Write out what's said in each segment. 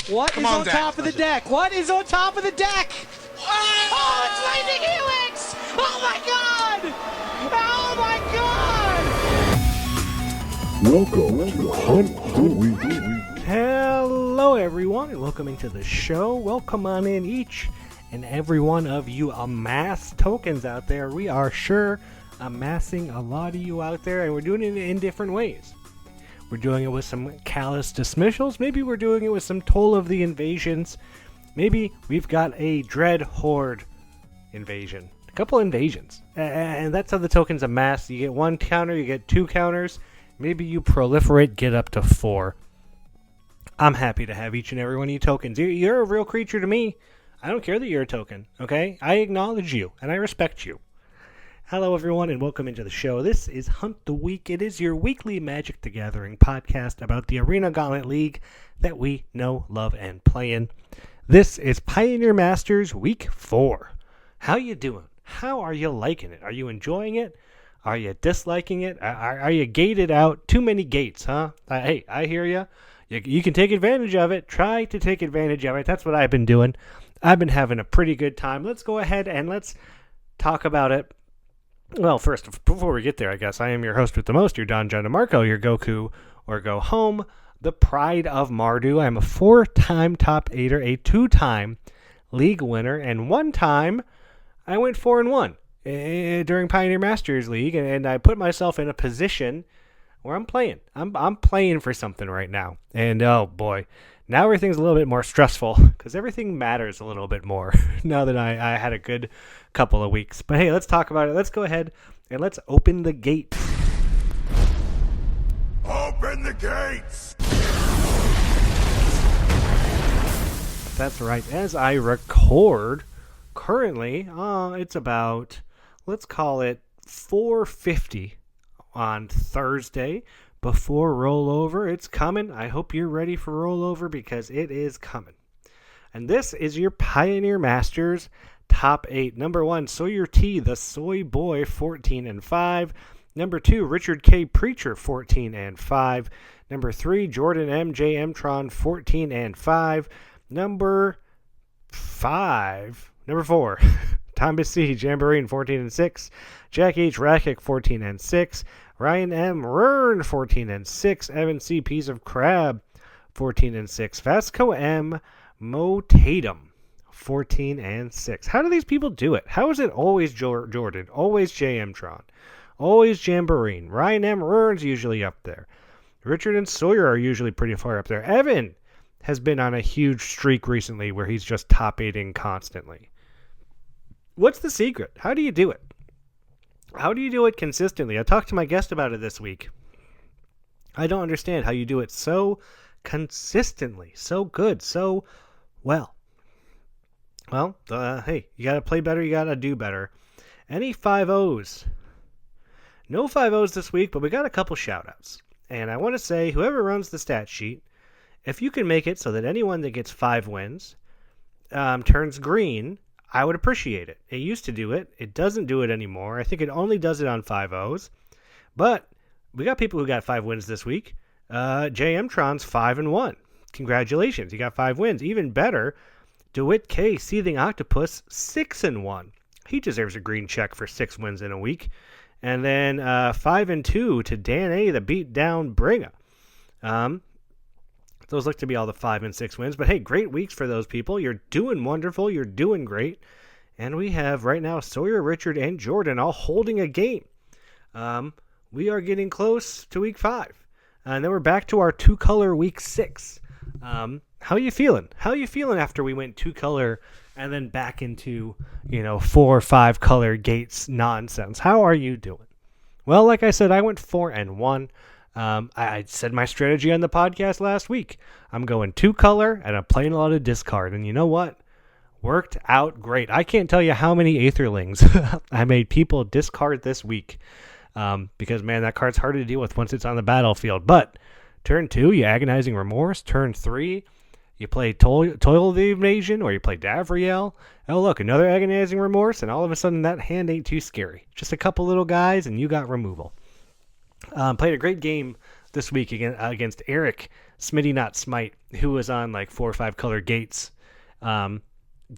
What is on top of the deck? What is on top of the deck? Oh, it's Lightning Helix! Oh my god! Oh my god! Welcome to Hunt the Week. Hello everyone and welcome into the show. Welcome on in each and every one of you amassed tokens out there. We are sure amassing a lot of you out there, and we're doing it in different ways. We're doing it with some callous dismissals. Maybe we're doing it with some Toll of the Invasions. Maybe we've got a Dread Horde invasion. A couple invasions. And that's how the tokens amass. You get one counter, you get two counters. Maybe you proliferate, get up to 4. I'm happy to have each and every one of you tokens. You're a real creature to me. I don't care that you're a token, okay? I acknowledge you, and I respect you. Hello, everyone, and welcome into the show. This is Hunt the Week. It is your weekly Magic the Gathering podcast about the Arena Gauntlet League that we know, love, and play in. This is Pioneer Masters Week 4. How you doing? How are you liking it? Are you enjoying it? Are you disliking it? Are you gated out? Too many gates, huh? Hey, I hear you. You can take advantage of it. Try to take advantage of it. That's what I've been doing. I've been having a pretty good time. Let's go ahead and let's talk about it. Well, first, before we get there, I guess, I am your host with the most, your Don John DeMarco, your Goku or Go Home, the Pride of Mardu. I'm a 4-time top 8er, a 2-time league winner, and one time I went 4-1 during Pioneer Masters League, and I put myself in a position where I'm playing. I'm playing for something right now, and oh boy, now everything's a little bit more stressful because everything matters a little bit more now that I had a good couple of weeks. But hey, let's talk about it. Let's go ahead and let's open the gates. Open the gates! That's right. As I record, currently, it's about, let's call it 4:50 on Thursday. Before rollover, it's coming. I hope you're ready for rollover because it is coming. And this is your Pioneer Masters top 8. Number 1, Sawyer T, the Soy Boy, 14-5. Number 2, Richard K. Preacher, 14-5. Number 3, Jordan M. J. Mtron, 14-5. Number 4, Thomas C. Jamboree, 14-6. Jack H. Rakic, 14-6. Ryan M. Rern, 14-6. Evan C. Piece of Crab, 14-6. Vasco M. Mo Tatum, 14-6. How do these people do it? How is it always Jordan, always J. Mtron, always Jamboree? Ryan M. Rern's usually up there. Richard and Sawyer are usually pretty far up there. Evan has been on a huge streak recently where he's just top 8ing constantly. What's the secret? How do you do it? How do you do it consistently? I talked to my guest about it this week. I don't understand how you do it so consistently, so good, so well. Well, hey, you got to play better, you got to do better. Any 5-0s? No 5-0s this week, but we got a couple shout-outs. And I want to say, whoever runs the stat sheet, if you can make it so that anyone that gets 5 wins turns green, I would appreciate it. It used to do it. It doesn't do it anymore. I think it only does it on 5-0s. But we got people who got 5 wins this week. J. Mtron's 5-1. Congratulations. You got 5 wins. Even better, DeWitt K. Seething Octopus, 6-1. He deserves a green check for 6 wins in a week. And then 5-2 to Dan A. the beat down Bringer. Those look to be all the 5 and 6 wins. But hey, great weeks for those people. You're doing wonderful. You're doing great. And we have right now Sawyer, Richard, and Jordan all holding a game. We are getting close to week 5. And then we're back to our 2-color week 6. How you feeling? How you feeling after we went 2-color and then back into, 4 or 5 color gates nonsense? How are you doing? Well, like I said, I went 4-1. I said my strategy on the podcast last week. I'm going 2-color, and I'm playing a lot of discard. And you know what? Worked out great. I can't tell you how many Aetherlings I made people discard this week. Because, man, that card's hard to deal with once it's on the battlefield. But turn 2, you Agonizing Remorse. Turn 3, you play Toil of the Invasion, or you play Davriel. Oh, look, another Agonizing Remorse, and all of a sudden that hand ain't too scary. Just a couple little guys, and you got removal. Played a great game this week against Eric Smitty Not Smite, who was on like 4 or 5 color gates. Um,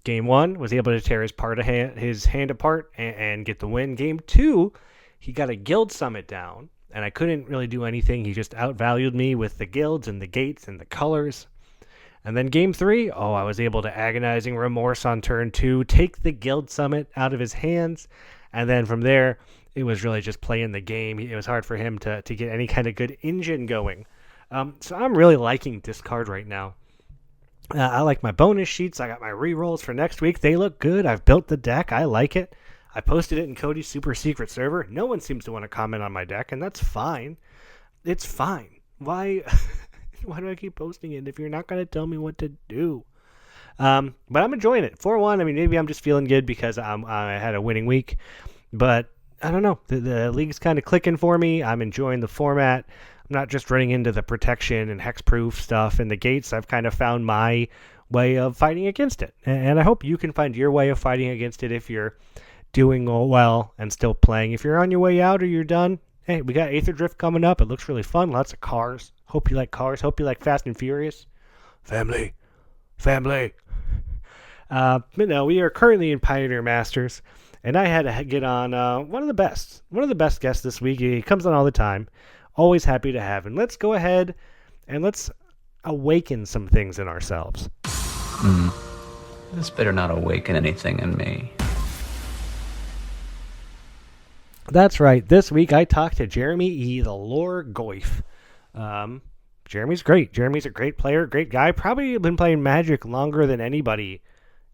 Game one was able to tear his hand apart and get the win. Game two, he got a guild summit down, and I couldn't really do anything. He just outvalued me with the guilds and the gates and the colors. And then game three, oh, I was able to agonizing remorse on turn two, take the guild summit out of his hands, and then from there, it was really just playing the game. It was hard for him to get any kind of good engine going. So I'm really liking discard right now. I like my bonus sheets. I got my rerolls for next week. They look good. I've built the deck. I like it. I posted it in Cody's super secret server. No one seems to want to comment on my deck, and that's fine. It's fine. Why? Why do I keep posting it if you're not going to tell me what to do? But I'm enjoying it. 4-1. I mean, maybe I'm just feeling good because I had a winning week. But I don't know. The league's kind of clicking for me. I'm enjoying the format. I'm not just running into the protection and hexproof stuff and the gates. I've kind of found my way of fighting against it. And I hope you can find your way of fighting against it if you're doing well and still playing. If you're on your way out or you're done, hey, we got Aether Drift coming up. It looks really fun. Lots of cars. Hope you like cars. Hope you like Fast and Furious. Family. Family. But no, we are currently in Pioneer Masters, and I had to get on one of the best guests this week. He comes on all the time. Always happy to have him. Let's go ahead and let's awaken some things in ourselves. This better not awaken anything in me. That's right. This week I talked to Jeremy E. the Lore Goif. Jeremy's great. Jeremy's a great player, great guy. Probably been playing Magic longer than anybody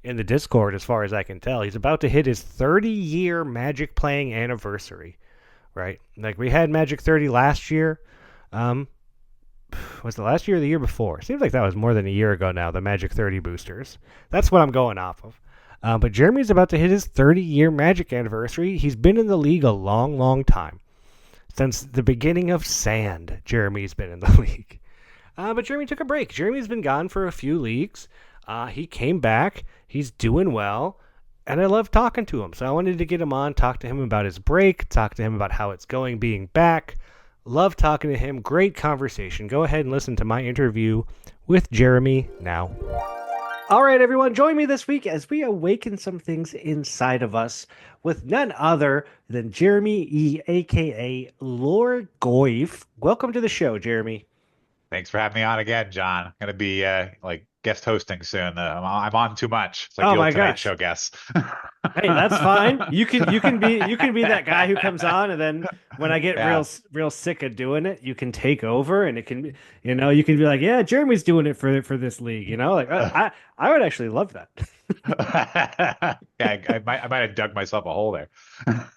in the Discord, as far as I can tell. He's about to hit his 30-year Magic playing anniversary, right? Like, we had Magic 30 last year. Was the last year or the year before? Seems like that was more than a year ago now, the Magic 30 boosters. That's what I'm going off of. But Jeremy's about to hit his 30-year Magic anniversary. He's been in the league a long, long time. Since the beginning of Sand, Jeremy's been in the league. But Jeremy took a break. Jeremy's been gone for a few leagues. He came back. He's doing well. And I love talking to him. So I wanted to get him on, talk to him about his break, talk to him about how it's going being back. Love talking to him. Great conversation. Go ahead and listen to my interview with Jeremy now. All right, everyone, join me this week as we awaken some things inside of us with none other than Jeremy E., a.k.a. Lore Goif. Welcome to the show, Jeremy. Thanks for having me on again, John. I'm gonna be like guest hosting soon. I'm on too much. It's like Oh the my old Tonight gosh. Show guest. Hey, that's fine. You can be that guy who comes on, and then when I get Yeah. real sick of doing it, you can take over, and it can be, you can be like, yeah, Jeremy's doing it for this league, like I would actually love that. Yeah, I might have dug myself a hole there.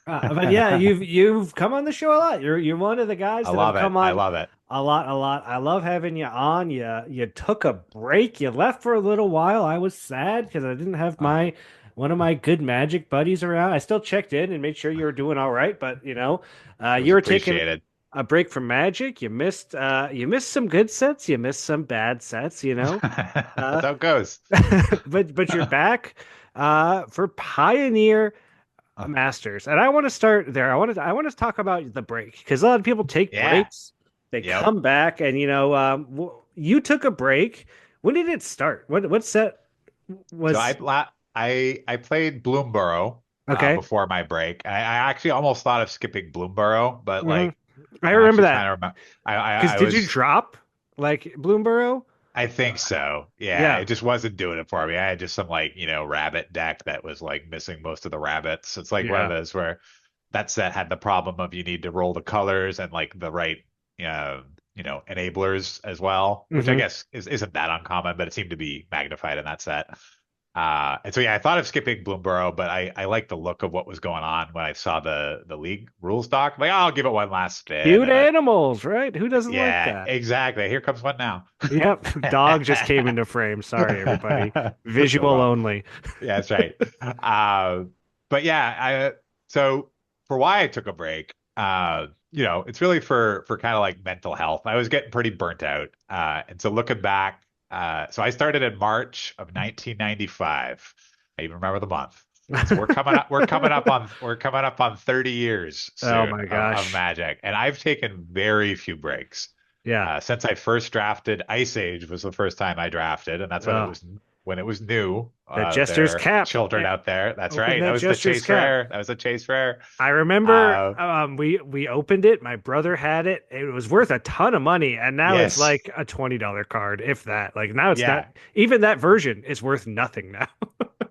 But yeah, you've come on the show a lot. You're one of the guys I that love have it. come on I love it. a lot. I love having you on. You took a break. You left for a little while. I was sad because I didn't have one of my good Magic buddies around. I still checked in and made sure you were doing all right, but It was you were taking appreciated. a break from Magic. You missed some good sets. You missed some bad sets. That's how it goes. but you're back for Pioneer Masters, and I want to start there. I want to talk about the break because a lot of people take Yeah. breaks, they Yep. come back, and you took a break. When did it start? What set was? So I played Bloomborough Okay. before my break. I actually almost thought of skipping Bloomborough, but Mhm. like I I'm remember actually that trying to remember. because I did you was. drop like Bloomborough? I think so. Yeah, Yeah. it just wasn't doing it for me. I had just some rabbit deck that was like missing most of the rabbits. It's like one of Yeah. those where that set had the problem of you need to roll the colors and like the right enablers as well, which I Mhm. guess isn't that uncommon, but it seemed to be magnified in that set. And so yeah, I thought of skipping Bloomborough, but I liked the look of what was going on when I saw the league rules doc. I'm like, oh, I'll give it one last spin. Cute And animals, right? Who doesn't like yeah, that? exactly. Here comes one now. Yep. Dog just came into frame. Sorry, everybody. Visual Well, only. yeah, that's right. But yeah, so for why I took a break, it's really for kind of like mental health. I was getting pretty burnt out. And so looking back, so I started in March of 1995. I even remember the month. So we're coming up on 30 years Oh soon my of gosh. Magic, and I've taken very few breaks. Yeah. Since I first drafted, Ice Age was the first time I drafted, and that's Oh, when it was new. that Jester's There, cap. children Eh, out there. That's open right. That that was the Jester's chase cap. rare. That was a chase rare. I remember Uh, we opened it. My brother had it. It was worth a ton of money, and now it's yes, like a $20 card, if that. Like now it's not yeah, even that version is worth nothing now.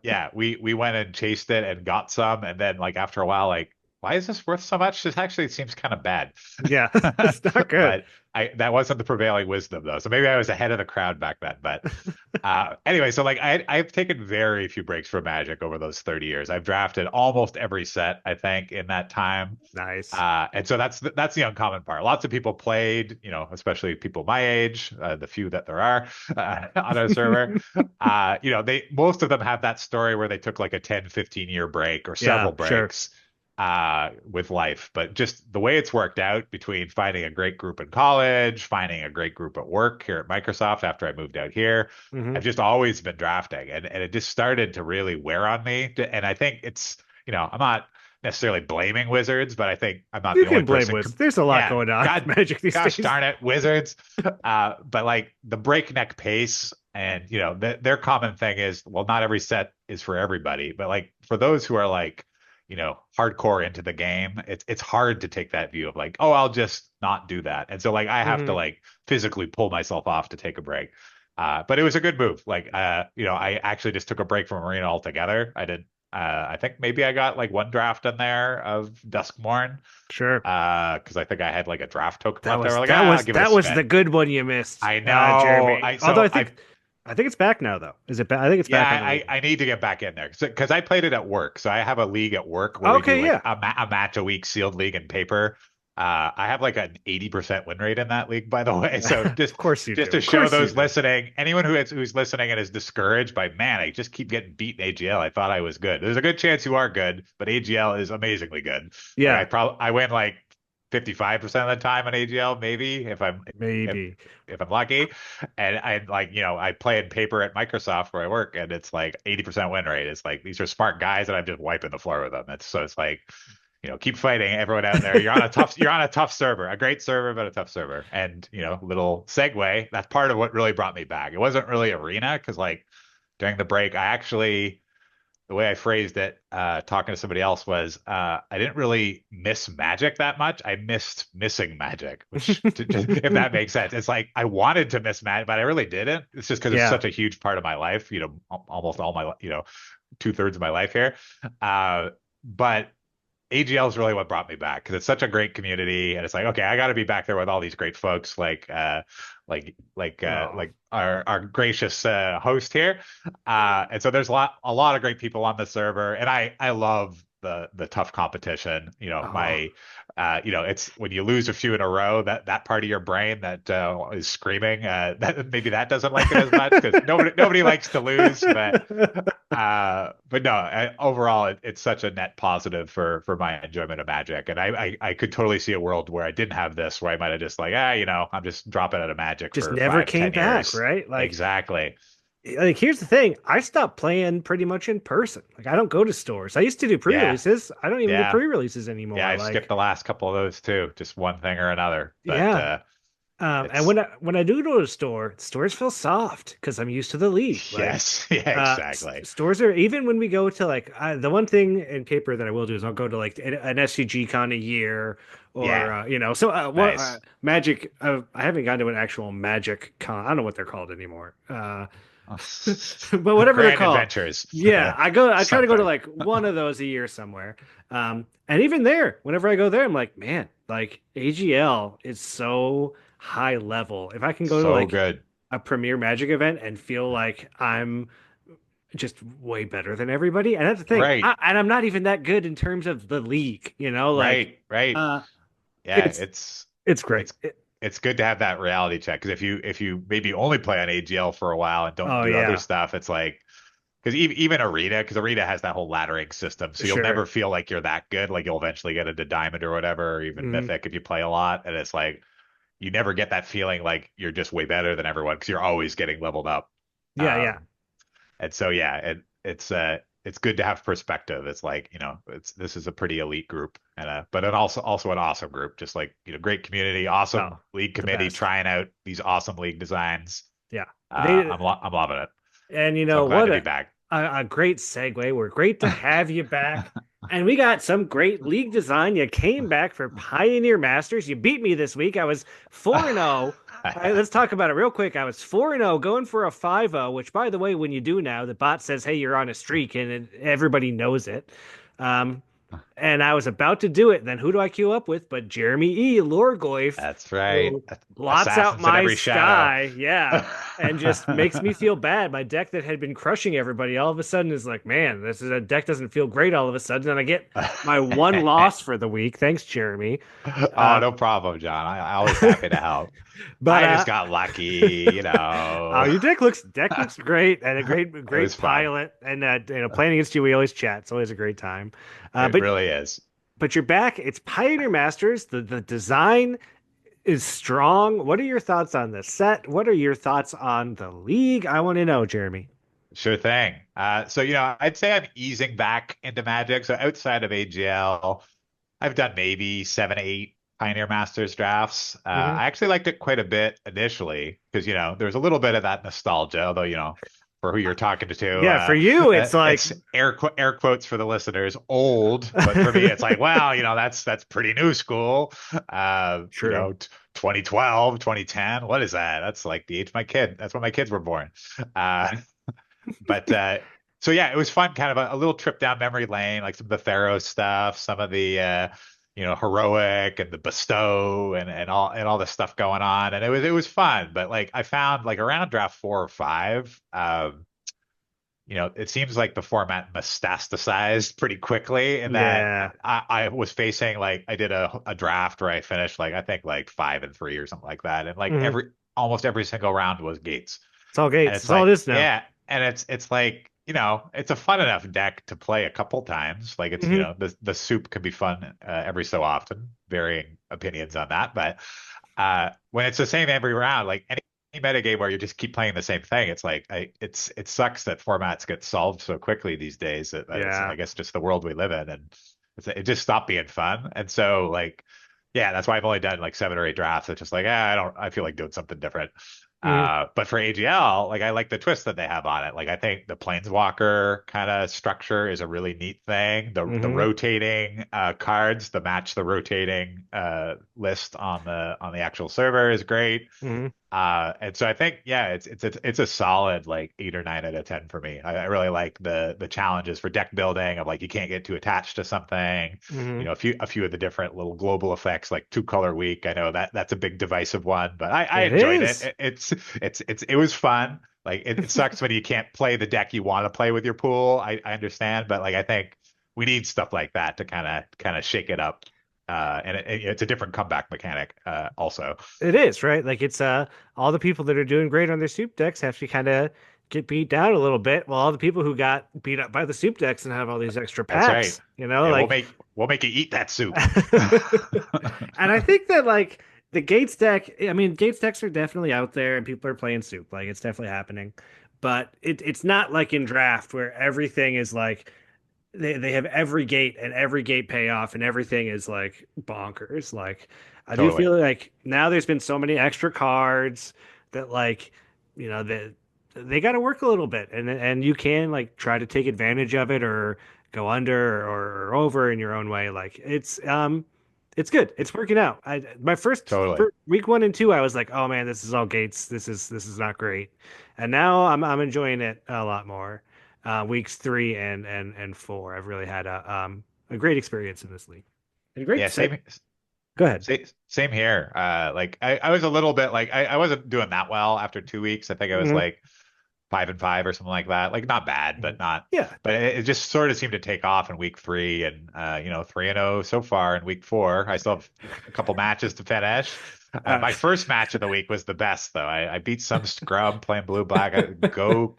yeah. We went and chased it and got some, and then like after a while, like, why is this worth so much? This actually seems kind of bad. Yeah, it's not good. But I that wasn't the prevailing wisdom though. So maybe I was ahead of the crowd back then. But anyway, so like I've taken very few breaks from Magic over those 30 years. I've drafted almost every set, I think, in that time. Nice. And so that's the uncommon part. Lots of people played, especially people my age, the few that there are on our server. They most of them have that story where they took like a 10, 15-year break or Yeah, several sure. breaks with life. But just the way it's worked out between finding a great group in college, finding a great group at work here at Microsoft after I moved out here, Hmm. I've just always been drafting, and it just started to really wear on me. And I think I'm not necessarily blaming Wizards, but I think I'm not You the only can blame person. Wiz. There's a lot Yeah, going on with God, Magic these gosh days. darn it, Wizards. But like the breakneck pace, and their common thing is, well, not every set is for everybody, but like for those who are like, hardcore into the game, it's hard to take that view of like, oh, I'll just not do that. And so like I have to Hmm. like physically pull myself off to take a break. But it was a good move. Like, I actually just took a break from Arena altogether. I didn't. I think maybe I got like one draft in there of Duskmorn, Sure. because I think I had like a draft token That left over. was Like, that I'll was give it a that was the spin. good one you missed, I know. Jeremy. I Although so I I think it's back now though. Is it back? I think it's Yeah, back on the I need to get back in there because I played it at work. So I have a league at work where we do Okay, like yeah. a match a week, sealed league and paper. I have like an 80% win rate in that league, by the way. So Of course you just do. to Of show course you those do. listening, anyone who's listening and is discouraged by, man, I just keep getting beat in AGL. I thought I was good. There's a good chance you are good, but AGL is amazingly good. Like Yeah, I win like 55% of the time on AGL, maybe if maybe. if I'm lucky. And I like, I play in paper at Microsoft where I work, and it's like 80% win rate. It's like these are smart guys, and I'm just wiping the floor with them. It's like, keep fighting everyone out there. You're on a tough server, a great server, but a tough server. And little segue, that's part of what really brought me back. It wasn't really Arena because like during the break, I actually the way I phrased it, talking to somebody else was, I didn't really miss Magic that much. I missed missing Magic, if that makes sense. It's like I wanted to miss Magic, but I really didn't. It's just because it's Yeah. such a huge part of my life. Almost all my, 2/3 of my life here. But AGL is really what brought me back because it's such a great community, and it's like, okay, I got to be back there with all these great folks, Oh, like our gracious host here, and so there's a lot of great people on the server, and I love the tough competition. oh, It's when you lose a few in a row, that part of your brain that is screaming, that maybe that doesn't like it as much because nobody likes to lose, but no, overall, it's such a net positive for my enjoyment of Magic, and I could totally see a world where I didn't have this, where I might have just like, I'm just dropping out of Magic just for never five, came ten back, years. right? Exactly. Like here's the thing. I stopped playing pretty much in person. Like I don't go to stores. I used to do Yeah, pre-releases. I don't even do yeah, pre-releases yeah. anymore. I've skipped Like, the last couple of those too, just one thing or another. But yeah. And it's when I do go to a store, stores feel soft because I'm used to the league. Like, yes, yeah, exactly. stores are even when we go to like the one thing in paper that I will do is I'll go to like an SCG con a year or Yeah, so nice. Magic. I haven't gone to an actual Magic con. I don't know what they're called anymore. But whatever they're Grand called. adventures, Yeah, I try to go to something. like one of those a year somewhere. And even there, whenever I go there, I'm like, man, like AGL is so high level. If I can go to So like good. a premier Magic event and feel like I'm just way better than everybody, and that's the thing, Right, and I'm not even that good in terms of the league, like right, right. uh, Yeah, it's it's great. it's it's good to have that reality check because if you maybe only play on AGL for a while and don't Oh do other yeah, stuff, it's like because even Arena, because Arena has that whole laddering system, so you'll sure. never feel like you're that good. Like you'll eventually get into Diamond or whatever, or even Mhm. Mythic if you play a lot, and it's like you never get that feeling like you're just way better than everyone because you're always getting leveled up. Yeah, yeah. Um, and so yeah, it's it's good to have perspective. It's like, this is a pretty elite group and but an also an awesome group. Just like, great community, awesome Oh, league the committee best. trying out these awesome league designs. Yeah. They I'm loving it. and So I'm glad what to be back. a great segue. We're great to have you back. And we got some great league design. You came back for Pioneer Masters. You beat me this week. I was 4-0. Let's talk about it real quick. I was 4-0 going for a 5-0, which by the way, when you do now, the bot says, "Hey, you're on a streak," and everybody knows it. Um, and I was about to do it. Then who do I queue up with? But Jeremy E. Lorgoif, That's right. who blots out Assassins in my every shadow. sky. Yeah. And just makes me feel bad. My deck that had been crushing everybody all of a sudden is like, man, this is a deck doesn't feel great all of a sudden. And I get my one loss for the week. Thanks, Jeremy. Oh, Uh, no problem, John. I always happy to help. but I just got lucky, oh, your deck looks great and a It was great fun. pilot. And playing against you, we always chat. It's always a great time. Uh, It but really is. but you're back. It's Pioneer Masters. The design is strong. What are your thoughts on the set? What are your thoughts on the league? I want to know, Jeremy. Sure thing. So, I'd say I'm easing back into Magic. So outside of AGL, I've done maybe 7, 8 Pioneer Masters drafts. Hmm. I actually liked it quite a bit initially because, there's a little bit of that nostalgia, although, for who you're talking to, Yeah, for you, it's like it's air quotes for the listeners, old. But for me, it's like, well, that's pretty new school. true. 2012, 2010. What is that? That's like the age of my kid. That's when my kids were born. Uh, but so yeah, it was fun, kind of a little trip down memory lane, like some of the Theros stuff, some of the heroic and the bestow and all the stuff going on, and it was fun. But like I found like around draft 4 or 5, it seems like the format metastasized pretty quickly, and that Yeah. I was facing like I did a draft where I finished like I think like 5-3 or something like that, and like Hmm. almost every single round was gates. It's all And Gates. it's It's all it like, is now. yeah, and it's like, it's a fun enough deck to play a couple times. Like it's, Hmm. the soup can be fun every so often, varying opinions on that. But when it's the same every round, like any metagame where you just keep playing the same thing, it's like it sucks that formats get solved so quickly these days. That it's, Yeah. I guess, just the world we live in, and it just stopped being fun. And so like, yeah, that's why I've only done like 7 or 8 drafts. It's just like, I feel like doing something different. Hmm. But for AGL, like I like the twist that they have on it. Like I think the Planeswalker kind of structure is a really neat thing. The Hmm. rotating cards, the match the rotating list on the actual server is great. Hmm. And so I think, yeah, it's a solid like 8 or 9 out of 10 for me. I really like the challenges for deck building of like you can't get too attached to something. Hmm. A few of the different little global effects like 2 color week. I know that's a big divisive one, but I It enjoyed it. is. It was fun. Like it sucks when you can't play the deck you want to play with your pool. I understand, but like I think we need stuff like that to kind of shake it up. And it's a different comeback mechanic, also. It is, right? Like it's all the people that are doing great on their soup decks have to kind of get beat down a little bit, while all the people who got beat up by the soup decks and have all these extra That's right. packs, Yeah, we'll like make you eat that soup. and I think that like the Gates deck, I mean, Gates decks are definitely out there and people are playing soup. Like it's definitely happening. But it's not like in draft where everything is like they have every gate and every gate payoff and everything is like bonkers. Like I do Totally. feel like now there's been so many extra cards that like that they got to work a little bit and you can like try to take advantage of it or go under or over in your own way. Like it's good. It's working out. My Totally. for week 1 and 2, I was like, oh man, this is all gates. This is not great. And now I'm enjoying it a lot more. Weeks 3 and 4, I've really had a great experience in this league. And a great Yeah, set. same Go ahead. same here. Like I was a little bit like I wasn't doing that well after 2 weeks. I think I was Hmm. like 5-5 or something like that. Like not bad, but not. Yeah. But it just sort of seemed to take off in week 3, and 3-0 so far in week 4. I still have a couple matches to finish. Uh, My first match of the week was the best, though. I beat some scrub playing blue black. Oh,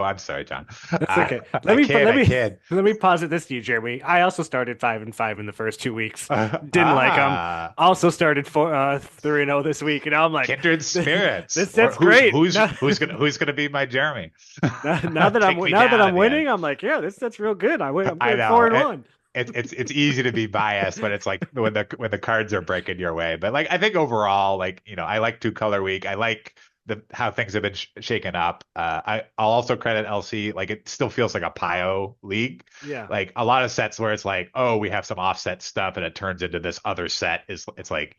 I'm sorry, John. that's okay. I kid, Let I me kid. let me posit this to you, Jeremy. I also started 5-5 in the first 2 weeks. Didn't like them. Ah, Also started 3-0 this week, and I'm like, kindred spirits. this Or that's great. who's gonna be my Jeremy? Take me Now that down I'm at the end. winning, I'm like, yeah, that's real good. I'm I going know. 4-1. It's easy to be biased when it's like when the cards are breaking your way. But like I think overall, like I like two color week. I like the how things have been shaken up. I'll also credit LC. Like it still feels like a PIO league. Yeah. Like a lot of sets where it's like, oh, we have some offset stuff, and it turns into this other set. It's like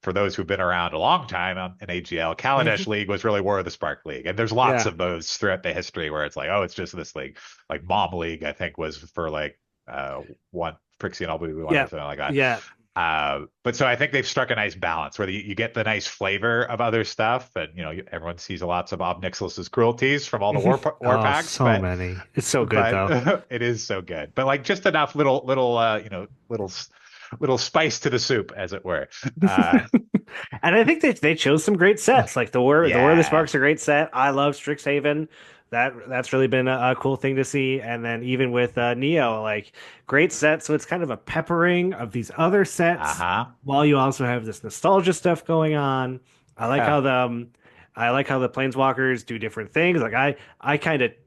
for those who've been around a long time in AGL, Kaladesh League was really War of the Spark League. And there's lots Yeah. of those throughout the history where it's like, oh, it's just this league. Like Mom League, I think, was for like one Prixie and All Blue One or Yeah. something like that. Yeah. But so I think they've struck a nice balance where you get the nice flavor of other stuff, and everyone sees lots of Ob Nixilis's cruelties from all the war Oh, packs, so many. It's so good though. it is so good. But like just enough little spice to the soup, as it were. And I think they chose some great sets. Like the War of the Yeah. Sparks a great set. I love Strixhaven. That's really been a cool thing to see. And then even with Neo, like great set. So it's kind of a peppering of these other sets Uh-huh. while you also have this nostalgia stuff going on. I like Yeah. how the Planeswalkers do different things. Like I kind of Yeah,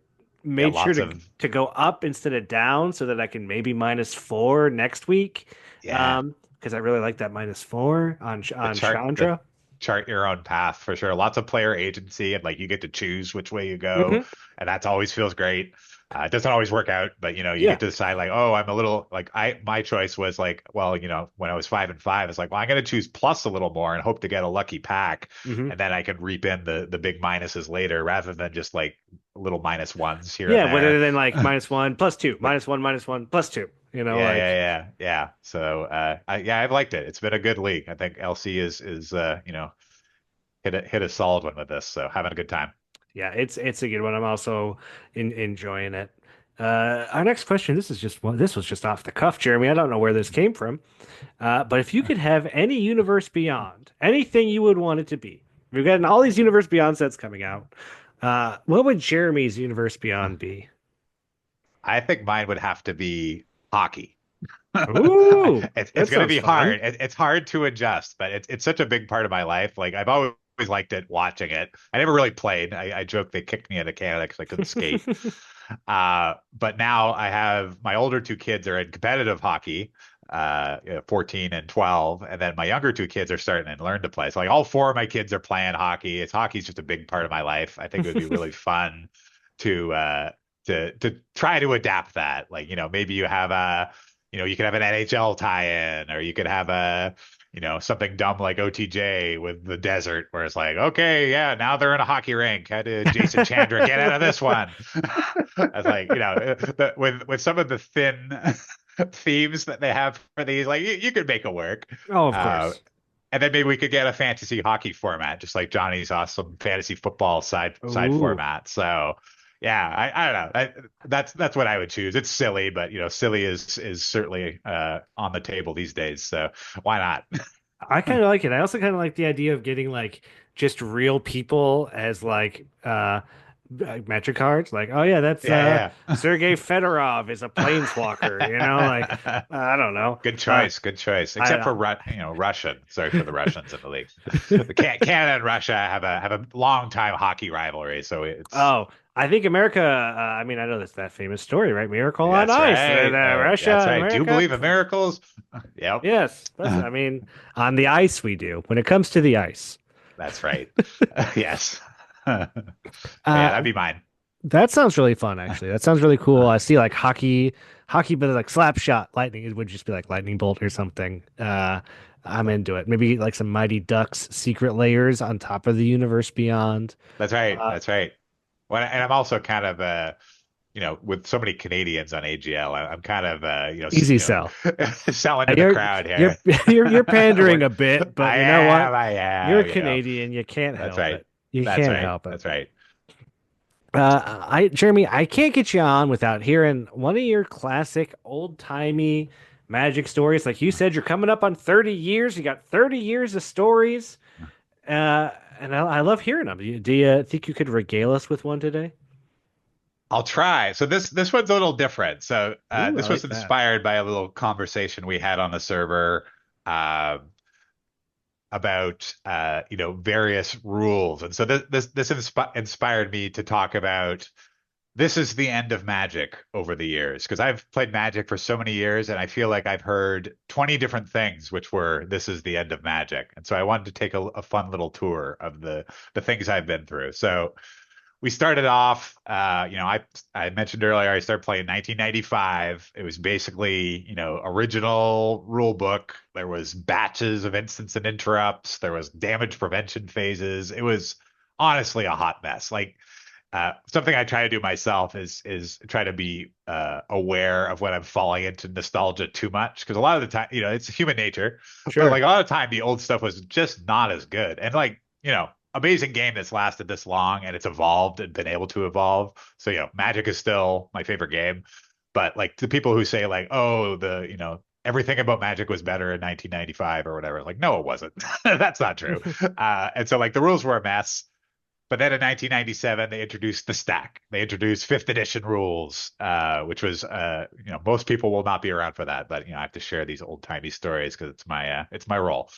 made sure lots of to go up instead of down so that I can maybe -4 next week. yeah. Because I really like that -4 The on the Chandra. chart your own path for sure. Lots of player agency and like you get to choose which way you go, Hmm. and that's always feels great. It doesn't always work out, but you Yeah. get to decide like, oh, I'm a little like my choice was like, well, when I was 5-5, it's like, well, I'm gonna choose plus a little more and hope to get a lucky pack, Hmm. and then I can reap in the big minuses later rather than just like little minus ones here and Yeah, there. rather than like -1 +2, -1 -1 +2. Yeah, Like yeah. So, I've liked it. It's been a good league. I think LC is hit a solid one with this. So having a good time. yeah, it's a good one. I'm also enjoying it. Our next question. This was just off the cuff, Jeremy. I don't know where this came from. But if you could have any universe beyond, anything you would want it to be, we've got all these universe beyond sets coming out. What would Jeremy's universe beyond be? I think mine would have to be hockey. Ooh, It's that going to sounds be fun. hard. It's hard to adjust, but it's such a big part of my life. Like I've always liked it, watching it. I never really played. I joke they kicked me out of Canada because I couldn't skate. But now I have my older two kids are in competitive hockey, 14 and 12, and then my younger two kids are starting to learn to play. So like all four of my kids are playing hockey. Hockey's just a big part of my life. I think it would be really fun to to try to adapt that. Like, maybe you have you could have an NHL tie-in, or you could have something dumb like OTJ with the desert, where it's like, okay, yeah, now they're in a hockey rink. How did Jason Chandra get out of this one? I was like, with some of the thin themes that they have for these, like you could make it work. Oh, of Uh, course. and then maybe we could get a fantasy hockey format, just like Johnny's awesome fantasy football side Ooh. format. So yeah, I don't know. That's what I would choose. It's silly, but silly is certainly on the table these days. So why not? I kind of like it. I also kind of like the idea of getting like just real people as metric cards. Like, oh yeah, that's Yeah, Sergei Fedorov is a planeswalker. Like yeah. I don't know. Good choice, good choice. I Except for Russian. Sorry for the Russians in the league. Canada and Russia have a long time hockey rivalry, so it's Oh, I think America. I mean, I know that's famous story, right? Miracle on that's Ice. right. Russia That's and right. Do you America. believe in miracles? Yep. Yes, I mean, on the ice we do. When it comes to the ice, That's right. Yes. Yeah, uh, that'd be mine. that sounds really fun. Actually, that sounds really cool. I see like hockey, but like slap shot lightning. It would just be like lightning bolt or something. I'm into it. Maybe like some Mighty Ducks secret layers on top of the universe beyond. That's right. Uh, That's right. Well, and I'm also kind of with so many Canadians on AGL, I'm kind of Easy sell. selling to the You're crowd you're here. you're pandering a bit, but you know what? I You're am, a Canadian. You can't That's help right. it. You That's can't right. help it. That's right. Jeremy, I can't get you on without hearing one of your classic old timey Magic stories. Like you said, you're coming up on 30 years. You got 30 years of stories. And I love hearing them. Do you think you could regale us with one today? I'll try. So this one's a little different. So Ooh, I this was like that. inspired by a little conversation we had on the server uh, about various rules, and so this inspired me to talk about this is the end of Magic over the years because I've played Magic for so many years, and I feel like I've heard 20 different things which were this is the end of Magic, and so I wanted to take a fun little tour of the things I've been through. So we started off, I mentioned earlier, I started playing in 1995. It was basically, original rule book. There was batches of instants and interrupts. There was damage prevention phases. It was honestly a hot mess. Like something I try to do myself is try to be aware of when I'm falling into nostalgia too much because a lot of the time, it's human nature, but Sure. like a lot of the time the old stuff was just not as good. And like, amazing game that's lasted this long and it's evolved and been able to evolve. So, Magic is still my favorite game. But like the people who say like, oh, everything about Magic was better in 1995 or whatever, like, no, it wasn't. That's not true. And so like the rules were a mess. But then in 1997, they introduced the stack. They introduced fifth edition rules, which was, most people will not be around for that. But I have to share these old timey stories because it's my role.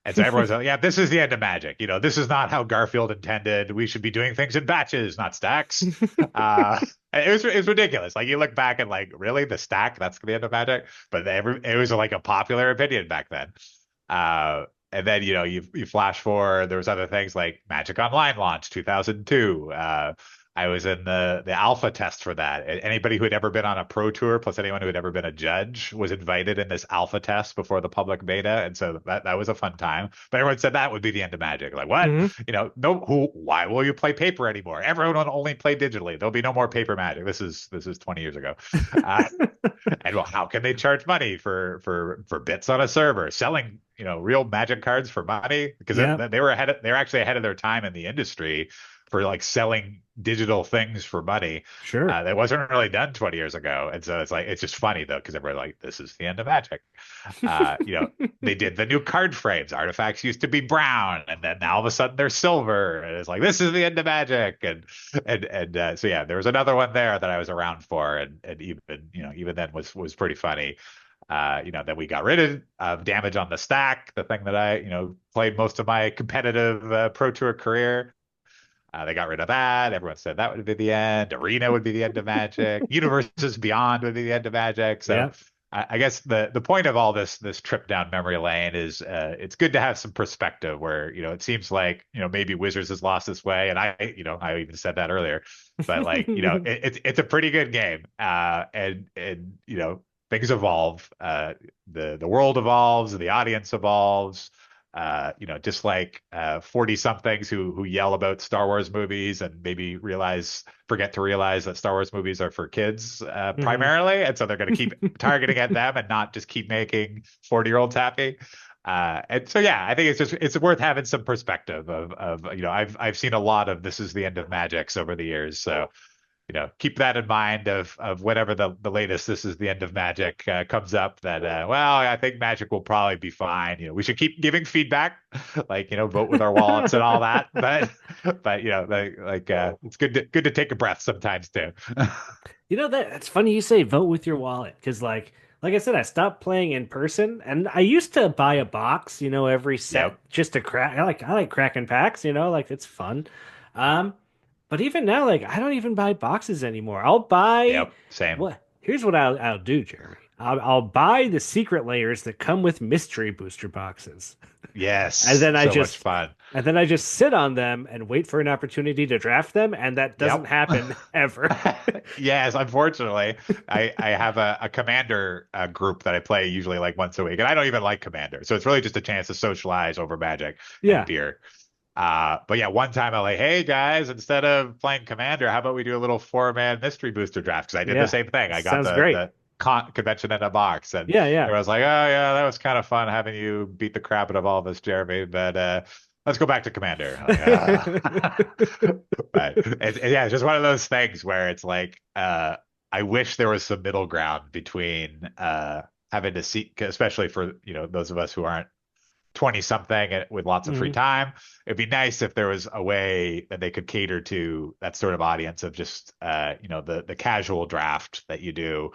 And so everyone's like, yeah, this is the end of Magic. This is not how Garfield intended. We should be doing things in batches, not stacks. Uh, it was ridiculous. Like you look back and like, really, the stack? That's the end of Magic. But it was like a popular opinion back then. And then you flash forward. There was other things like Magic Online launch 2002. I was in the alpha test for that. Anybody who had ever been on a pro tour, plus anyone who had ever been a judge, was invited in this alpha test before the public beta, and so that was a fun time. But everyone said that would be the end of Magic. Like what? Hmm. No. Why will you play paper anymore? Everyone will only play digitally. There'll be no more paper Magic. This is 20 years ago. Uh, and well, how can they charge money for bits on a server? Selling real Magic cards for money because Yeah, they were they were actually ahead of their time in the industry for like selling digital things for money. sure. That wasn't really done 20 years ago. And so it's just funny though, because everybody's like, this is the end of Magic. Uh, you know, they did the new card frames. Artifacts used to be brown, and then all of a sudden they're silver. And it's like, this is the end of Magic. And so yeah, there was another one there that I was around for, and even then was pretty funny. Then we got rid of damage on the stack, the thing that I played most of my competitive Pro Tour career. They got rid of that. Everyone said that would be the end. Arena would be the end of Magic. Universes Beyond would be the end of Magic. So Yeah. I guess the point of all this trip down memory lane is it's good to have some perspective where it seems like maybe Wizards has lost its way, and I even said that earlier, but like it's a pretty good game, and things evolve, the world evolves, the audience evolves. Just like 40 somethings who yell about Star Wars movies and maybe forget to realize that Star Wars movies are for kids Hmm. primarily. And so they're going to keep targeting at them and not just keep making 40-year-olds happy. And so, yeah, I think it's worth having some perspective of I've seen a lot of this is the end of Magics over the years. So, keep that in mind of whenever the latest this is the end of Magic comes up that well, I think Magic will probably be fine. We should keep giving feedback, like vote with our wallets and all that. But it's good to take a breath sometimes too. That's funny you say vote with your wallet because like I said, I stopped playing in person and I used to buy a box, every set Yep. just to crack. I like cracking packs, like it's fun. Um, but even now, like I don't even buy boxes anymore. I'll buy Yep. Same. what here's what I'll do, Jeremy. I'll buy the secret layers that come with mystery booster boxes. And Yes. then I So much just fun. and then I just sit on them and wait for an opportunity to draft them, and that doesn't Yep. happen ever. Yes, unfortunately, I have a commander group that I play usually like once a week, and I don't even like commander, so it's really just a chance to socialize over Magic and Yeah. beer. But yeah, one time I'm like, hey guys, instead of playing commander, how about we do a little 4-man mystery booster draft? Because I did the Yeah. same thing. I got Sounds the great. the convention in a box, and Yeah, yeah. everyone's like, oh yeah, that was kind of fun having you beat the crap out of all of us, Jeremy. But let's go back to commander. I'm like, but yeah, it's just one of those things where it's like, I wish there was some middle ground between having to see, especially for, those of us who aren't 20 something with lots of free Mhm. time. It'd be nice if there was a way that they could cater to that sort of audience of just, the casual draft that you do,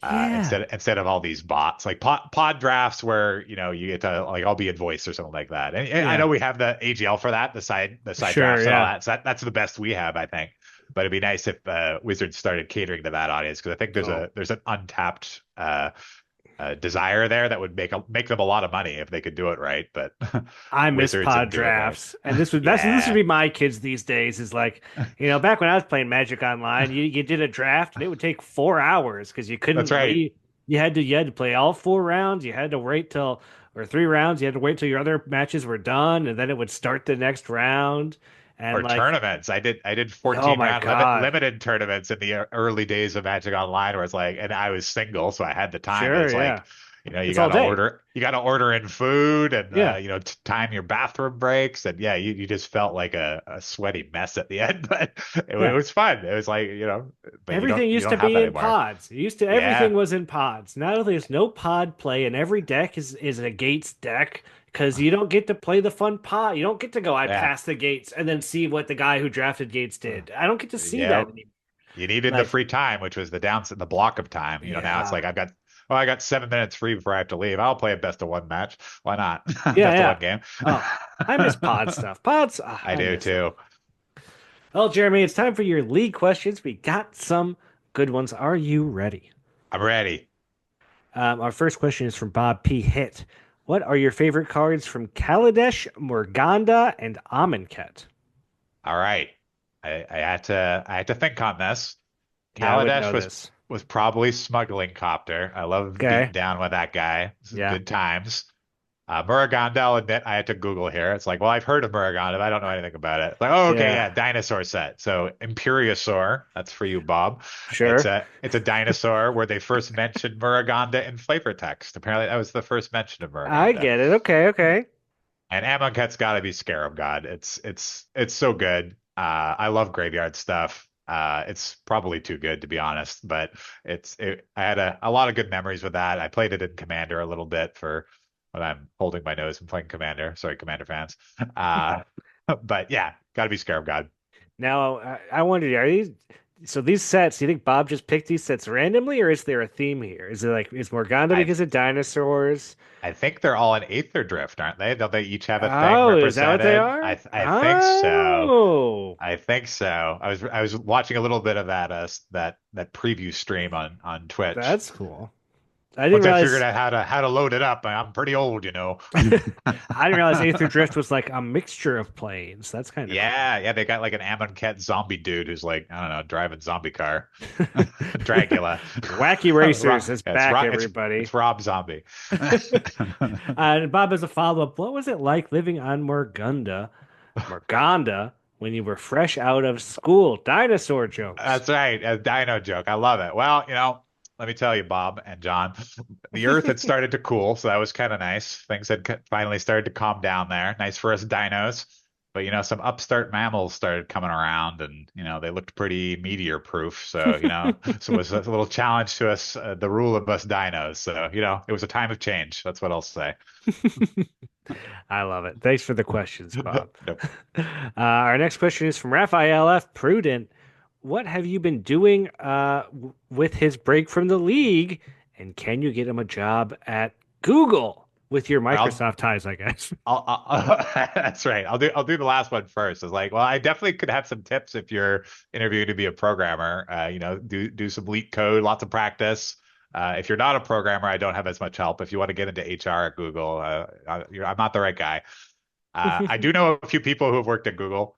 Yeah. instead of all these bots like pod drafts where you get to like I'll be in voice or something like that. And I Yeah. know we have the AGL for that, the side Sure. drafts and all Yeah. that. So that's the best we have, I think. But it'd be nice if Wizards started catering to that audience, because I think Oh, there's an untapped desire there that would make them a lot of money if they could do it right. But I miss Wizards pod and do it right. drafts, and this would Yeah, be my kids these days. Is like, back when I was playing Magic Online, you did a draft and it would take 4 hours because you that's couldn't right. wait. You had to play all 4 rounds. You had to wait till or 3 rounds. You had to wait till your other matches were done, and then it would start the next round. And Or like, tournaments. I did oh 14 my round God, limited tournaments in the early days of Magic Online, where it's like, and I was single, so I had the time. But sure, it's like, yeah, you it's all gotta day, order in food, and yeah, time your bathroom breaks, and yeah, you just felt like a sweaty mess at the end. But it yeah. was fun. It was like, but Everything you used to don't have be that in anymore. pods. Yeah, Everything was in pods. Now there's no pod play, and every deck is a gates deck because you don't get to play the fun pod. You don't get to go, I yeah, passed the gates and then see what the guy who drafted gates did. I don't get to see yeah. that anymore. You needed the Like, free time, which was the block of time. Now it's yeah, like I got 7 minutes free before I have to leave. I'll play a best of one match. Why not? yeah, Best of yeah. one game. Oh, I miss pod stuff. Pods, I I do miss them. too. Well, Jeremy, it's time for your league questions. We got some good ones. Are you ready? I'm ready. Our first question is from Bob P. Hit. What are your favorite cards from Kaladesh, Morganda, and Amonkhet? All right. I had to think on this. Yeah, I wouldn't know Kaladesh was this. was probably smuggling copter. I love beating Okay. down with that guy. This is Yeah. good times. Muruganda, I'll admit, I had to Google here. It's like, well, I've heard of Muruganda, but I don't know anything about it. It's like, oh, okay, Yeah. yeah, dinosaur set. So Imperiosaur, that's for you, Bob. It's Sure. a dinosaur where they first mentioned Muruganda in flavor text. Apparently, that was the first mention of I Muruganda. get it. Okay. Okay. And Amonkhet's got to be Scarab God. It's so good. I love graveyard stuff. It's probably too good to be honest, but I had a lot of good memories with that. I played it in Commander a little bit for when I'm holding my nose and playing Commander. Sorry, Commander fans. Uh, but yeah, got to be Scarab God. Now, I wondered, are these sets, do you think Bob just picked these sets randomly, or is there a theme here? Is it like, is Morgana I because of dinosaurs? I think they're all an Aether Drift, aren't they? Don't they each have a thing Oh, is that what they represented? are? I think so. Oh, I think so. I was watching a little bit of that preview stream on Twitch. that's cool. I didn't Once I figured realize out how to load it up, I'm pretty old. I didn't realize Aether Drift was like a mixture of planes. That's kind of cool. Yeah, yeah, they got like an Amonkhet zombie dude who's like, I don't know, driving zombie car. Dracula. Wacky Racers Rob, is yeah, it's back, Rob, everybody. it's Rob Zombie. And Bob, as a follow-up, what was it like living on Morganda, when you were fresh out of school? Dinosaur jokes. That's right, a dino joke. I love it. Well, let me tell you, Bob and John, the Earth had started to cool, so that was kind of nice. Things had finally started to calm down there. Nice for us dinos. But some upstart mammals started coming around, and they looked pretty meteor proof. So so it was a little challenge to us, the rule of us dinos. So it was a time of change. That's what I'll say. I love it. Thanks for the questions, Bob. Nope. Our next question is from Raphael F. Prudent. What have you been doing with his break from the league? And can you get him a job at Google with your I'll Microsoft ties, I guess? that's right. I'll do the last one first. It's like, well, I definitely could have some tips if you're interviewing to be a programmer. Do some leak code, lots of practice. If you're not a programmer, I don't have as much help. If you want to get into HR at Google, I'm not the right guy. I do know a few people who have worked at Google.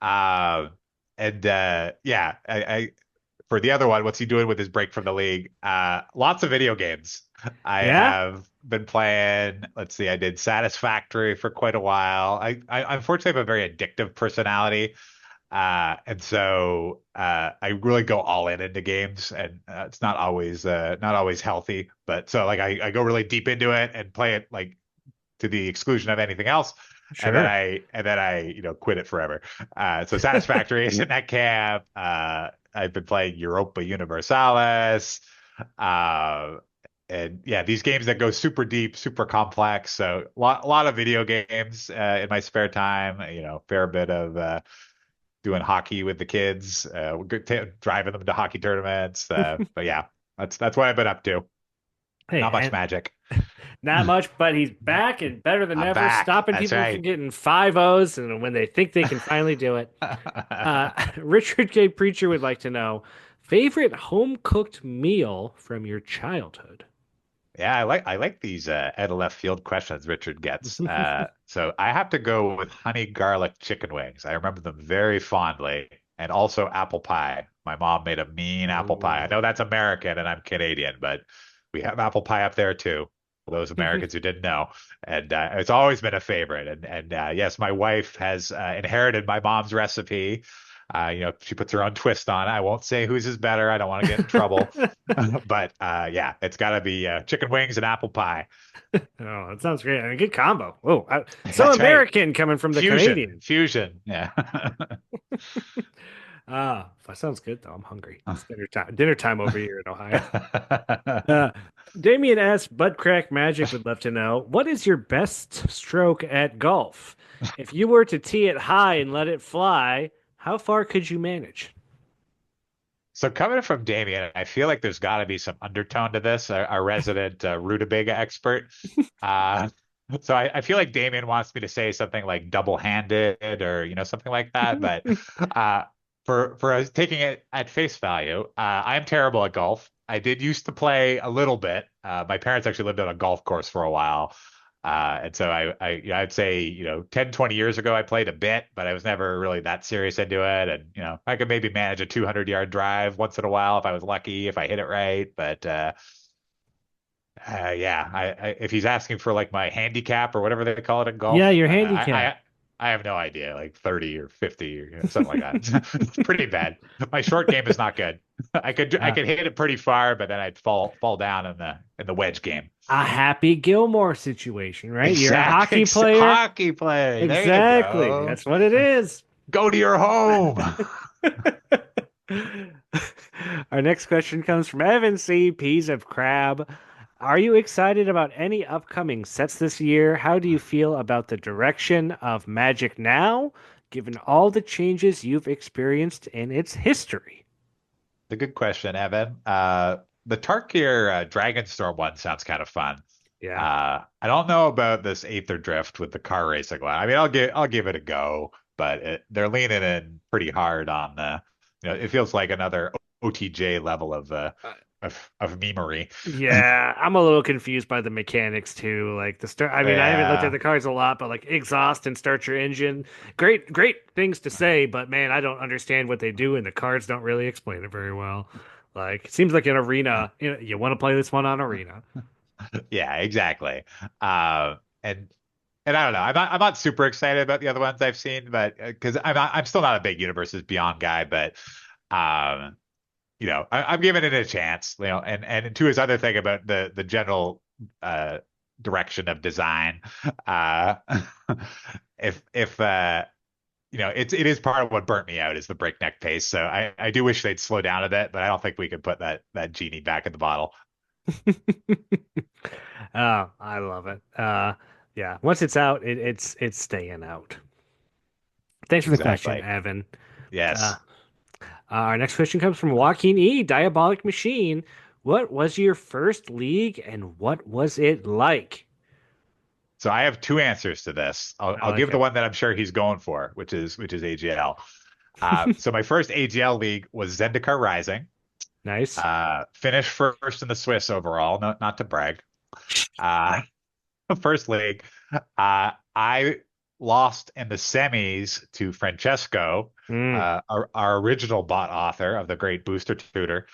Uh, and yeah, for the other one, what's he doing with his break from the league? Lots of video games. I Yeah? have been playing. Let's see, I did Satisfactory for quite a while. I unfortunately have a very addictive personality. And so I really go all in into games, and it's not always healthy. But so like I go really deep into it and play it like to the exclusion of anything else, and then Sure. I quit it forever. So Satisfactory is in that camp. I've been playing Europa Universalis. Uh, and yeah, these games that go super deep, super complex. So a lot of video games in my spare time. Fair bit of doing hockey with the kids, driving them to hockey tournaments. But yeah, that's what I've been up to. Hey, Not much and magic. not much, but he's back and better than I'm ever, back. stopping That's people from right. getting 5-0s and when they think they can finally do it. Richard K. Preacher would like to know favorite home cooked meal from your childhood. Yeah, I like these out of left field questions Richard gets. So I have to go with honey garlic chicken wings. I remember them very fondly, and also apple pie. My mom made a mean apple pie. I Ooh. know that's American and I'm Canadian, but we have apple pie up there too. For those Americans who didn't know, and it's always been a favorite. And yes, my wife has inherited my mom's recipe. She puts her own twist on it. I won't say whose is better. I don't want to get in trouble. But yeah, it's got to be chicken wings and apple pie. Oh, that sounds great. And a good combo. Oh, so That's right. American coming from the Fusion, Canadian. fusion. Yeah. That sounds good though. I'm hungry. It's dinner time. Dinner time over here in Ohio. Uh, Damien S. Buttcrack Magic would love to know what is your best stroke at golf? If you were to tee it high and let it fly, how far could you manage? So coming from Damien, I feel like there's got to be some undertone to this. Our resident rutabaga expert. Uh, so I feel like Damien wants me to say something like double-handed or something like that. But uh, for us taking it at face value, I am terrible at golf. I did used to play a little bit. My parents actually lived on a golf course for a while. And so I'd say, 10, 20 years ago, I played a bit, but I was never really that serious into it. And, I could maybe manage a 200-yard drive once in a while if I was lucky, if I hit it right. But yeah, if he's asking for like my handicap or whatever they call it in Yeah, golf, your I, handicap. I I have no idea, like 30 or 50 or something like that. It's pretty bad. My short game is not good. I Uh, could hit it pretty far, but then I'd fall down in the wedge game. a Happy Gilmore situation, right? You're a Exactly. hockey player. Hockey play. There you Exactly. go. That's what it is. Go to your home. Our next question comes from Evan C. Peas of Crab. Are you excited about any upcoming sets this year? How do you feel about the direction of Magic now, given all the changes you've experienced in its history? A good question, Evan. The Tarkir Dragonstorm one sounds kind of fun. Yeah. I don't know about this Aether Drift with the car racing one. I mean, I'll give it a go, but they're leaning in pretty hard on it feels like another OTJ level of memery. Yeah, I'm a little confused by the mechanics too. Like the start, I mean, I haven't looked at Yeah. the cards a lot, but like exhaust and start your engine, great things to say, but man, I don't understand what they do, and the cards don't really explain it very well. Like, it seems like an arena. You want to play this one on arena. Yeah, exactly. And I don't know. I'm not super excited about the other ones I've seen, but because I'm still not a big Universes Beyond guy, but um, I'm giving it a chance. And to his other thing about the general uh direction of design, uh, if it is part of what burnt me out is the breakneck pace. So I do wish they'd slow down a bit, but I don't think we could put that genie back in the bottle. Oh, I love it. Yeah, once it's out, it's staying out. Thanks for the question, Exactly. Evan. Uh, Yes. our next question comes from Joaquin E. Diabolic Machine. What was your first league and what was it like? So I have two answers to this. I'll, I I'll like give the it. one that I'm sure he's going for, which is AGL. So my first AGL league was Zendikar Rising. Nice. Finished first in the Swiss overall. Not to brag. Uh, first league. I lost in the semis to Francesco, Mm, our original bot author of the great Booster Tutor.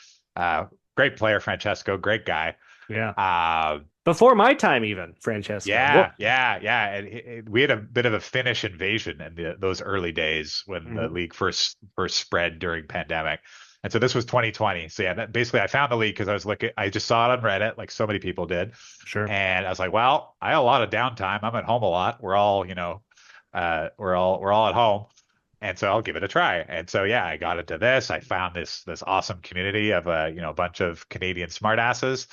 Great player, Francesco. Great guy. yeah. Uh, Before my time, even, Francesco. What? Yeah, yeah, yeah. And we had a bit of a Finnish invasion in those early days when the Mhm. league first spread during pandemic. And so this was 2020. So yeah, basically I found the league because I just saw it on Reddit, like so many people did. Sure. And I was like, well, I have a lot of downtime. I'm at home a lot. We're all, we're all at home. And so I'll give it a try. And so yeah, I got into this. I found this awesome community of a bunch of Canadian smartasses,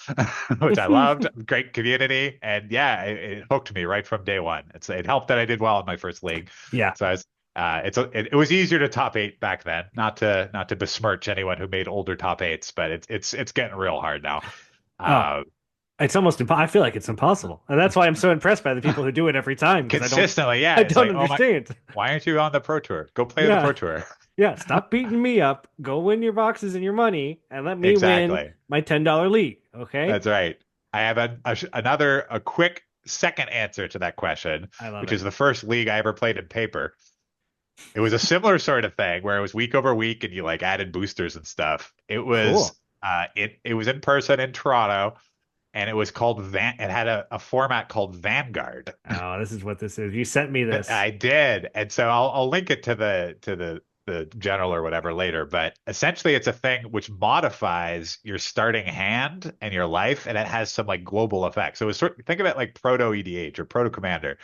which I loved. Great community, and yeah, it hooked me right from day one. It helped that I did well in my first league. Yeah. So it was easier to top eight back then. Not to besmirch anyone who made older top eights, but it's getting real hard now. Oh, Uh, it's almost I feel like it's impossible. And that's why I'm so impressed by the people who do it every time, because consistently, yeah. I It's don't like, oh my, understand. why aren't you on the Pro Tour? Go play the Yeah. Pro Tour. Yeah, stop beating me up. Go win your boxes and your money and let me win Exactly. my $10 league, okay? That's right. I have a quick second answer to that question, I love which it. is the first league I ever played in paper. It was a similar sort of thing where it was week over week and you like added boosters and stuff. It was Cool. it was in person in Toronto, and it was called it had a format called Vanguard. Oh, this is what this is. You sent me this. I did, and so I'll link it to the general or whatever later. But essentially, it's a thing which modifies your starting hand and your life, and it has some like global effects. So think of it like Proto EDH or Proto Commander,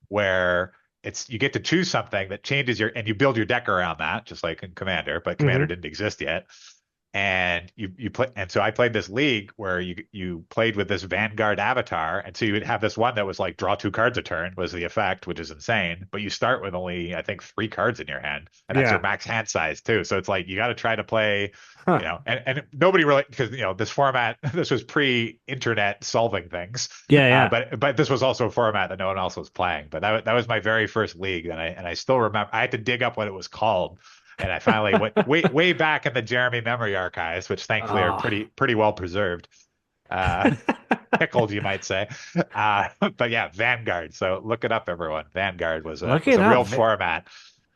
where it's you get to choose something that changes and you build your deck around that, just like in Commander, but Commander didn't exist yet. And you play, and so I played this league where you played with this Vanguard avatar, and so you would have this one that was like draw 2 cards a turn was the effect, which is insane. But you start with only I think 3 cards in your hand, and that's Yeah. your max hand size too. So it's like you got to try to play, Huh. and nobody really because this format this was pre-internet solving things. Yeah, yeah. But this was also a format that no one else was playing. But that was my very first league, and I still remember I had to dig up what it was called. And I finally went way back in the Jeremy memory archives, which thankfully are pretty well preserved. Pickled, you might say. But yeah, Vanguard. So look it up, everyone. Vanguard was a real format.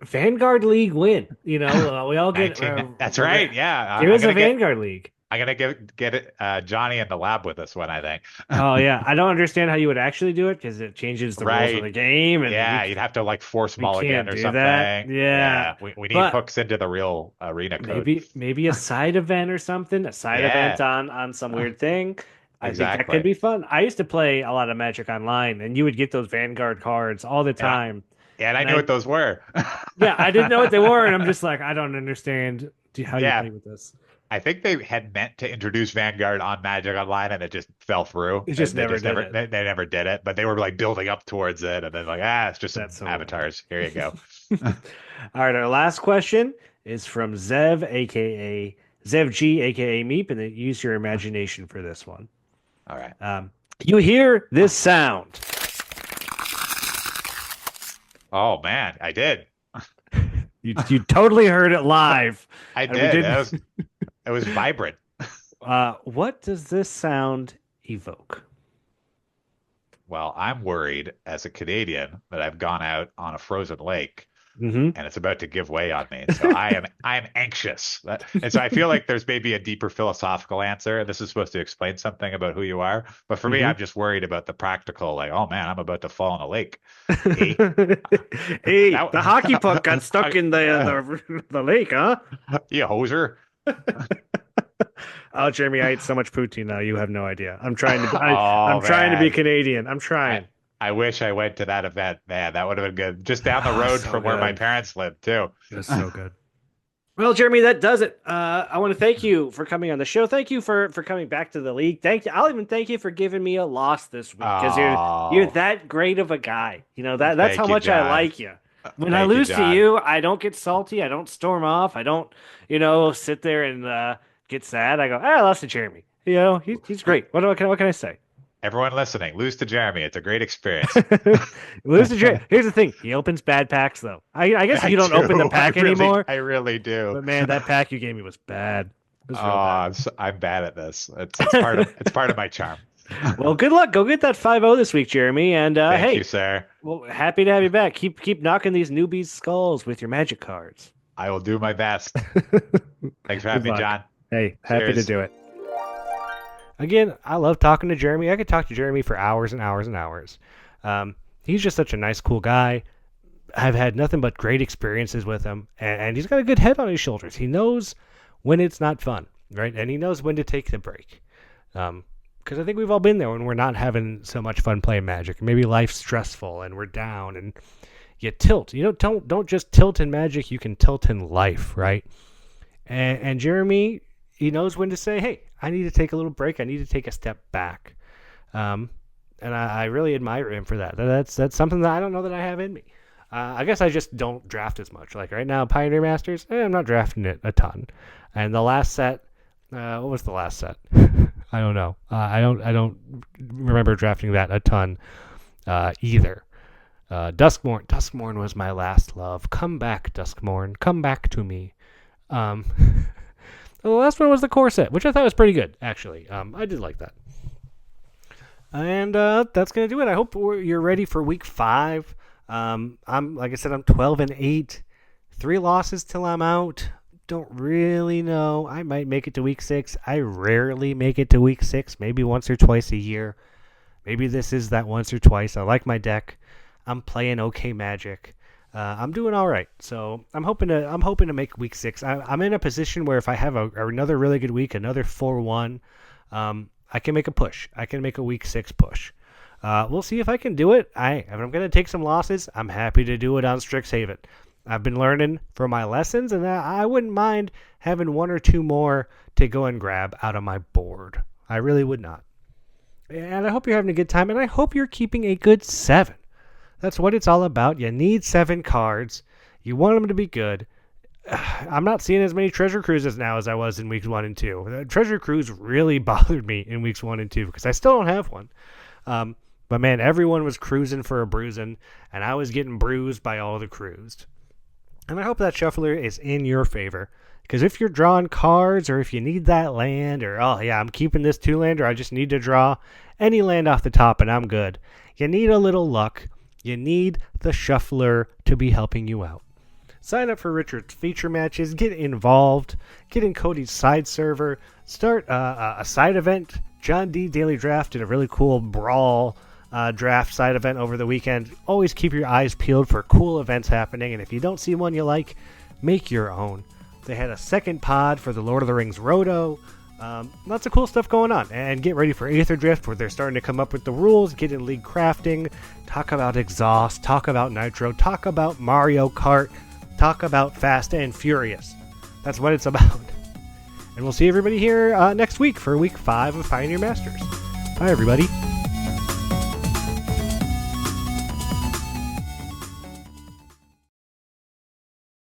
Vanguard League win. We all get. That's right. Yeah, There is a Vanguard League. I'm gonna get Johnny in the lab with us one, I think. Oh yeah, I don't understand how you would actually do it because it changes the rules of the game. And yeah, you'd have to like force mulligan or something. That. Yeah, we need hooks into the real arena code. Maybe a side event or something. A side event on some weird thing. I think that could be fun. I used to play a lot of Magic Online, and you would get those Vanguard cards all the time. Yeah, and I knew what those were. Yeah, I didn't know what they were, and I'm just like, I don't understand how you play with this. I think they had meant to introduce Vanguard on Magic Online, and it just fell through. It just never did it. They never did it, but they were like building up towards it, and then like, it's just some avatars. Here you go. All right, our last question is from Zev, aka Zev G, aka Meep, and use your imagination for this one. All right. You hear this sound. Oh man, I did. You totally heard it live. I did. It was vibrant. What does this sound evoke? Well, I'm worried as a Canadian that I've gone out on a frozen lake and it's about to give way on me. So I'm anxious. And so I feel like there's maybe a deeper philosophical answer. This is supposed to explain something about who you are. But for me, I'm just worried about the practical, like, oh man, I'm about to fall in a lake. Hey, the hockey puck got stuck in the lake, huh? You hoser. Oh, Jeremy, I ate so much poutine now. You have no idea. I'm trying to. I'm trying to be Canadian. I'm trying. I wish I went to that event. Man, that would have been good. Just down the road from where my parents lived, too. It was so good. Well, Jeremy, that does it. I want to thank you for coming on the show. Thank you for coming back to the league. Thank you. I'll even thank you for giving me a loss this week because you're that great of a guy. That's how much I like you. When I lose to you, I don't get salty. I don't storm off. I don't, sit there and get sad. I go, I lost to Jeremy. He's great. What can I say? Everyone listening, lose to Jeremy. It's a great experience. Lose to Jeremy. Here's the thing. He opens bad packs, though. I guess you don't open the pack anymore. I really do. But man, that pack you gave me was bad. It was real bad. I'm bad at this. It's part of my charm. Well, good luck. Go get that 5-0 this week, Jeremy. And Thank you, sir. Well, happy to have you back. Keep knocking these newbies' skulls with your magic cards. I will do my best. Thanks for having me, John. Hey, happy to do it. Again, I love talking to Jeremy. I could talk to Jeremy for hours and hours and hours. He's just such a nice, cool guy. I've had nothing but great experiences with him, and he's got a good head on his shoulders. He knows when it's not fun, right? And he knows when to take the break. Because I think we've all been there when we're not having so much fun playing Magic. Maybe life's stressful and we're down, and you tilt. You don't just tilt in Magic. You can tilt in life, right? And Jeremy, he knows when to say, "Hey, I need to take a little break. I need to take a step back." And I really admire him for that. That's something that I don't know that I have in me. I guess I just don't draft as much. Like right now, Pioneer Masters, I'm not drafting it a ton. And the last set, what was the last set? I don't know. I don't remember drafting that a ton either. Duskmorn was my last love. Come back, Duskmorn. Come back to me. The last one was the core set, which I thought was pretty good, actually. I did like that. And that's gonna do it. I hope you're ready for week 5. I'm like I said, I'm 12-8, 3 losses till I'm out. Don't really know. I might make it to week 6. I rarely make it to week 6. Maybe once or twice a year. Maybe this is that once or twice. I like my deck. I'm playing okay Magic. I'm doing all right. So I'm hoping to make week 6. I'm in a position where if I have another really good week, another 4-1. I can make a push. I can make a week 6 push. We'll see if I can do it. If I'm going to take some losses, I'm happy to do it on Strixhaven. I've been learning from my lessons, and I wouldn't mind having 1 or 2 more to go and grab out of my board. I really would not. And I hope you're having a good time, and I hope you're keeping a good 7. That's what it's all about. You need 7 cards. You want them to be good. I'm not seeing as many Treasure Cruises now as I was in weeks 1 and 2. The Treasure Cruise really bothered me in weeks 1 and 2 because I still don't have one. But man, everyone was cruising for a bruising, and I was getting bruised by all the cruised. And I hope that shuffler is in your favor. Because if you're drawing cards, or if you need that land, or oh yeah, I'm keeping this 2-land, or I just need to draw any land off the top and I'm good. You need a little luck. You need the shuffler to be helping you out. Sign up for Richard's feature matches, get involved, get in Cody's side server, start a side event. John D. Daily Draft did a really cool Brawl draft side event over the weekend. Always keep your eyes peeled for cool events happening, and if you don't see one you like, make your own. They had a second pod for the Lord of the Rings Roto. Lots of cool stuff going on. And get ready for Aether Drift, where they're starting to come up with the rules, get in League Crafting, talk about Exhaust, talk about Nitro, talk about Mario Kart, talk about Fast and Furious. That's what it's about. And we'll see everybody here next week for week 5 of Pioneer Masters. Bye, everybody.